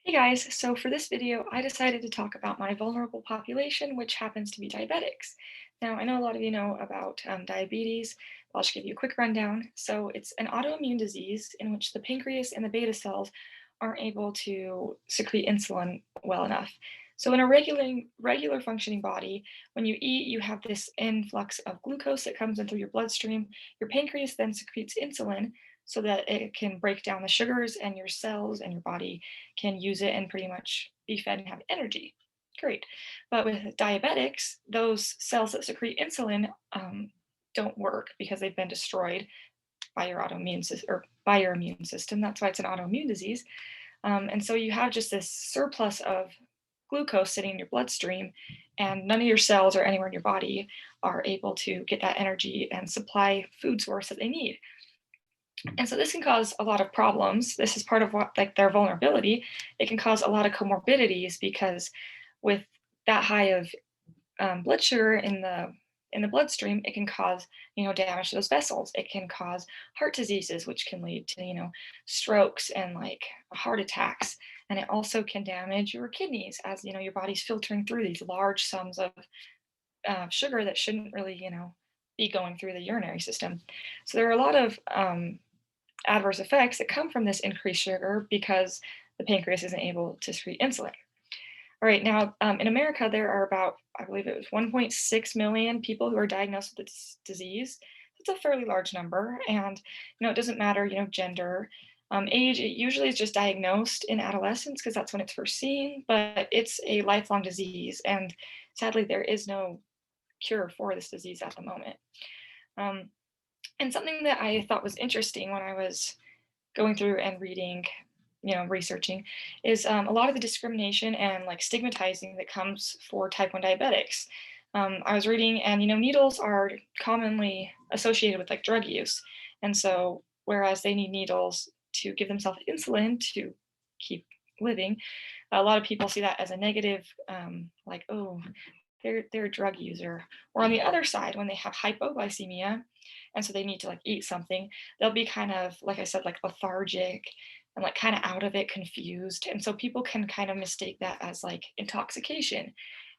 Hey guys, so for this video, I decided to talk about my vulnerable population, which happens to be diabetics. Now, I know a lot of you know about diabetes, but I'll just give you a quick rundown. So it's an autoimmune disease in which the pancreas and the beta cells aren't able to secrete insulin well enough. So in a regular functioning body, when you eat, you have this influx of glucose that comes in through your bloodstream. Your pancreas then secretes insulin so that it can break down the sugars and your cells and your body can use it and pretty much be fed and have energy. Great. But with diabetics, those cells that secrete insulin don't work because they've been destroyed by your autoimmune system or by your immune system. That's why it's an autoimmune disease. And so you have just this surplus of glucose sitting in your bloodstream, and none of your cells or anywhere in your body are able to get that energy and supply food source that they need. And so this can cause a lot of problems. This is part of what like their vulnerability. It can cause a lot of comorbidities because with that high of blood sugar in the bloodstream, it can cause damage to those vessels. It can cause heart diseases, which can lead to strokes and like heart attacks. And it also can damage your kidneys as your body's filtering through these large sums of sugar that shouldn't really be going through the urinary system. So there are a lot of adverse effects that come from this increased sugar because the pancreas isn't able to secrete insulin. All right, now in America, there are about, I believe it was 1.6 million people who are diagnosed with this disease. It's a fairly large number, and it doesn't matter, gender, age. It usually is just diagnosed in adolescence because that's when it's first seen, but it's a lifelong disease, and sadly, there is no cure for this disease at the moment. Um, and something that I thought was interesting when I was going through and reading, researching, is a lot of the discrimination and like stigmatizing that comes for type 1 diabetics. I was reading, and needles are commonly associated with like drug use. And so, whereas they need needles to give themselves insulin to keep living, a lot of people see that as a negative, like, oh, they're a drug user. Or on the other side, when they have hypoglycemia, and so they need to like eat something, they'll be kind of, like I said, like lethargic and like kind of out of it, confused. And so people can kind of mistake that as like intoxication.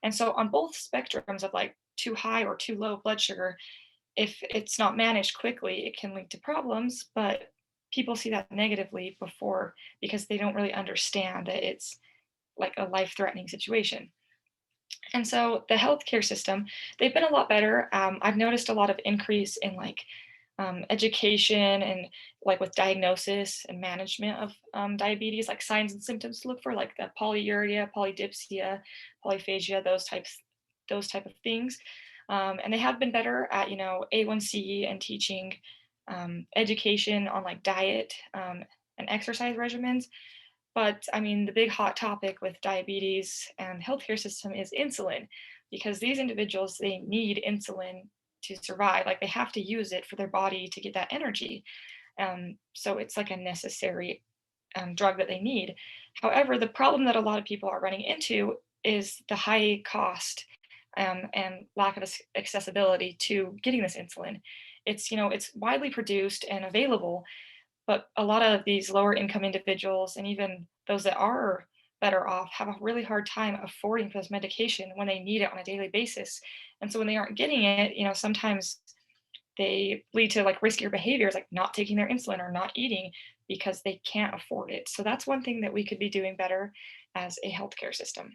And so on both spectrums of like too high or too low blood sugar, if it's not managed quickly, it can lead to problems. But people see that negatively before because they don't really understand that it's like a life-threatening situation. And so the healthcare system, they've been a lot better. I've noticed a lot of increase in like education and like with diagnosis and management of diabetes, like signs and symptoms to look for, like the polyuria, polydipsia, polyphagia, those type of things. And they have been better at A1C and teaching education on like diet and exercise regimens. But I mean, the big hot topic with diabetes and healthcare system is insulin, because these individuals, they need insulin to survive. Like they have to use it for their body to get that energy. So it's like a necessary drug that they need. However, the problem that a lot of people are running into is the high cost and lack of accessibility to getting this insulin. It's widely produced and available, but a lot of these lower income individuals and even those that are better off have a really hard time affording for this medication when they need it on a daily basis. And so when they aren't getting it, sometimes they lead to like riskier behaviors, like not taking their insulin or not eating because they can't afford it. So that's one thing that we could be doing better as a healthcare system.